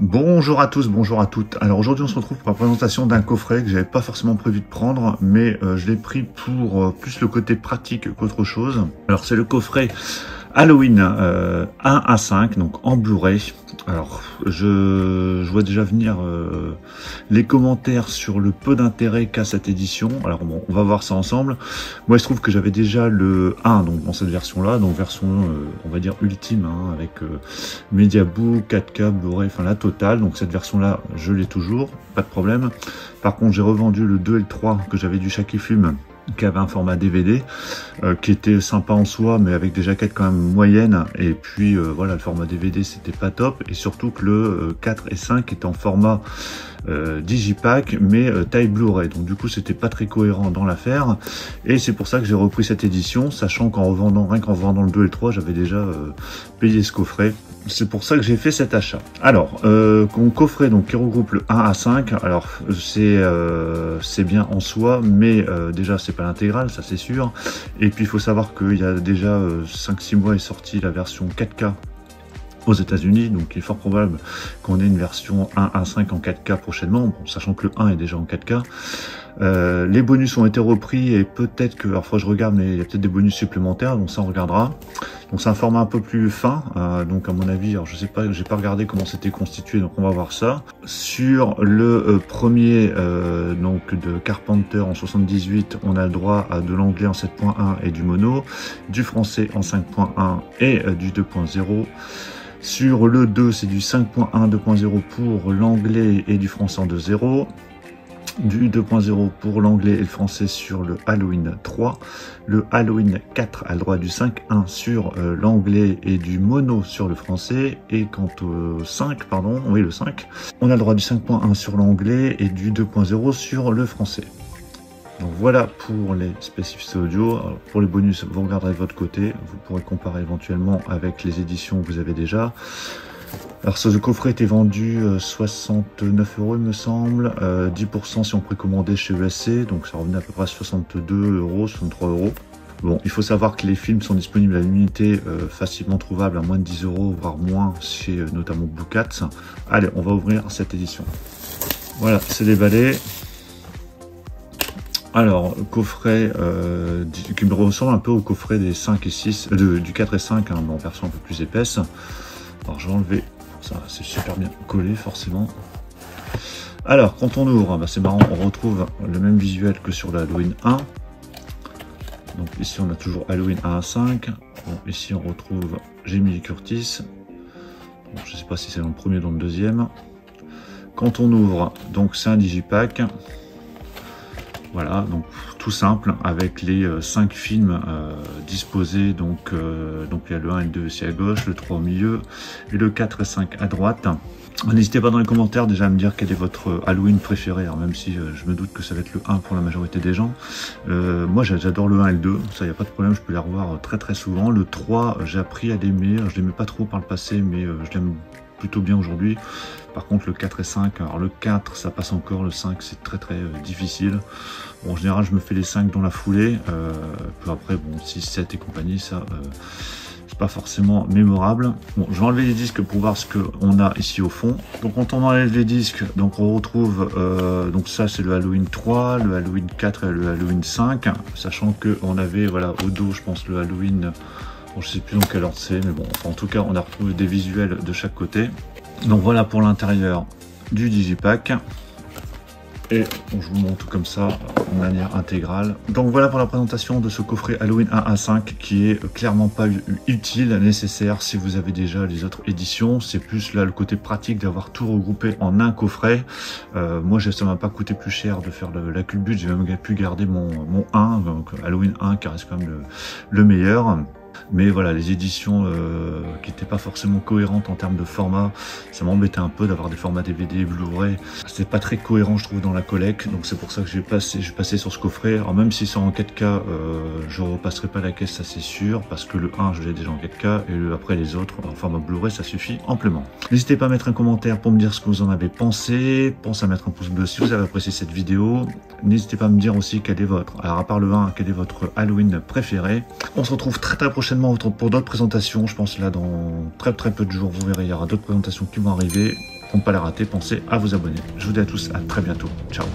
Bonjour à tous, bonjour à toutes. Alors aujourd'hui on se retrouve pour la présentation d'un coffret que j'avais pas forcément prévu de prendre, mais je l'ai pris pour plus le côté pratique qu'autre chose. Alors c'est le coffret Halloween 1 à 5, donc en Blu-ray. Alors je vois déjà venir les commentaires sur le peu d'intérêt qu'a cette édition. Alors bon, on va voir ça ensemble. Moi il se trouve que j'avais déjà le 1 donc dans cette version là, donc version on va dire ultime hein, avec Mediabook, 4K, Blu-ray, enfin la totale. Donc cette version là je l'ai toujours, pas de problème. Par contre j'ai revendu le 2 et le 3 que j'avais du Shaki Film, qui avait un format DVD qui était sympa en soi mais avec des jaquettes quand même moyennes, et puis voilà, le format DVD c'était pas top, et surtout que le 4 et 5 était en format digipack mais taille Blu-ray, donc du coup c'était pas très cohérent dans l'affaire, et c'est pour ça que j'ai repris cette édition, sachant qu'en revendant, rien qu'en revendant le 2 et le 3 j'avais déjà payé ce coffret. C'est pour ça que j'ai fait cet achat. Alors, coffret donc qui regroupe le 1 à 5. Alors c'est bien en soi, mais déjà c'est pas l'intégrale, ça c'est sûr. Et puis il faut savoir qu'il y a déjà 5-6 mois est sortie la version 4K aux États-Unis, donc il est fort probable qu'on ait une version 1 à 5 en 4K prochainement, bon, sachant que le 1 est déjà en 4K. Les bonus ont été repris, et peut-être que, alors je regarde, mais il y a peut-être des bonus supplémentaires, donc ça on regardera. Donc c'est un format un peu plus fin, donc à mon avis, alors je sais pas, j'ai pas regardé comment c'était constitué, donc on va voir ça. Sur le premier donc de Carpenter en 78, on a le droit à de l'anglais en 7.1 et du mono, du français en 5.1 et du 2.0. Sur le 2, c'est du 5.1, 2.0 pour l'anglais et du français en 2.0. Du 2.0 pour l'anglais et le français sur le Halloween 3. Le Halloween 4 a le droit du 5.1 sur l'anglais et du mono sur le français. Et quant au 5, pardon, oui le 5, on a le droit du 5.1 sur l'anglais et du 2.0 sur le français. Donc voilà pour les spécificités audio. Alors, pour les bonus, vous regarderez de votre côté. Vous pourrez comparer éventuellement avec les éditions que vous avez déjà. Alors ce coffret était vendu 69 € il me semble, 10% si on précommandait chez ESC, donc ça revenait à peu près à 62 €, 63 €. Bon, il faut savoir que les films sont disponibles à l'unité, facilement trouvables à moins de 10 €, voire moins, chez notamment Blue Cats. Allez, on va ouvrir cette édition. Voilà, c'est déballé. Alors, coffret qui me ressemble un peu au coffret des 5 et 6, du 4 et 5, hein, en version un peu plus épaisse. Alors, je vais enlever, ça c'est super bien collé forcément. Alors, quand on ouvre, bah, c'est marrant, on retrouve le même visuel que sur le Halloween 1. Donc ici, on a toujours Halloween 1 à 5. Bon, ici, on retrouve Jamie Lee Curtis. Bon, je ne sais pas si c'est dans le premier ou dans le deuxième. Quand on ouvre, donc c'est un digipack. Voilà, donc tout simple, avec les 5 films disposés, donc il y a le 1 et le 2 ici à gauche, le 3 au milieu, et le 4 et 5 à droite. N'hésitez pas dans les commentaires déjà à me dire quel est votre Halloween préféré, alors même si je me doute que ça va être le 1 pour la majorité des gens. Moi j'adore le 1 et le 2, ça y a pas de problème, je peux les revoir très souvent. Le 3, j'ai appris à l'aimer, je l'aimais pas trop par le passé, mais je l'aime plutôt bien aujourd'hui. Par contre le 4 et 5, alors le 4 ça passe encore, le 5 c'est très difficile. Bon, en général je me fais les 5 dans la foulée, puis après bon 6, 7 et compagnie, ça c'est pas forcément mémorable. Bon, je vais enlever les disques pour voir ce qu'on a ici au fond. Donc quand on enlève les disques, donc on retrouve donc ça c'est le Halloween 3, le Halloween 4 et le Halloween 5, sachant que on avait voilà au dos je pense le Halloween, bon, je sais plus dans quel ordre c'est, mais bon enfin, en tout cas on a retrouvé des visuels de chaque côté. Donc voilà pour l'intérieur du digipack. Et je vous montre comme ça de manière intégrale. Donc voilà pour la présentation de ce coffret Halloween 1 à 5 qui est clairement pas utile, nécessaire si vous avez déjà les autres éditions. C'est plus là le côté pratique d'avoir tout regroupé en un coffret. Moi ça m'a pas coûté plus cher de faire la culbute, j'ai même pu garder mon 1, donc Halloween 1 qui reste quand même le meilleur. Mais voilà, les éditions qui n'étaient pas forcément cohérentes en termes de format, ça m'embêtait un peu d'avoir des formats DVD et Blu-ray. C'est pas très cohérent je trouve dans la collecte, donc c'est pour ça que j'ai passé sur ce coffret. Alors même si c'est en 4K, je repasserai pas la caisse, ça c'est sûr, parce que le 1 je l'ai déjà en 4K, et après les autres en format Blu-ray ça suffit amplement. N'hésitez pas à mettre un commentaire pour me dire ce que vous en avez pensé, pensez à mettre un pouce bleu si vous avez apprécié cette vidéo. N'hésitez pas à me dire aussi quel est votre, alors à part le 1, quel est votre Halloween préféré. On se retrouve très prochainement pour d'autres présentations, je pense là dans très peu de jours, vous verrez, il y aura d'autres présentations qui vont arriver. Pour ne pas les rater, pensez à vous abonner. Je vous dis à tous à très bientôt. Ciao.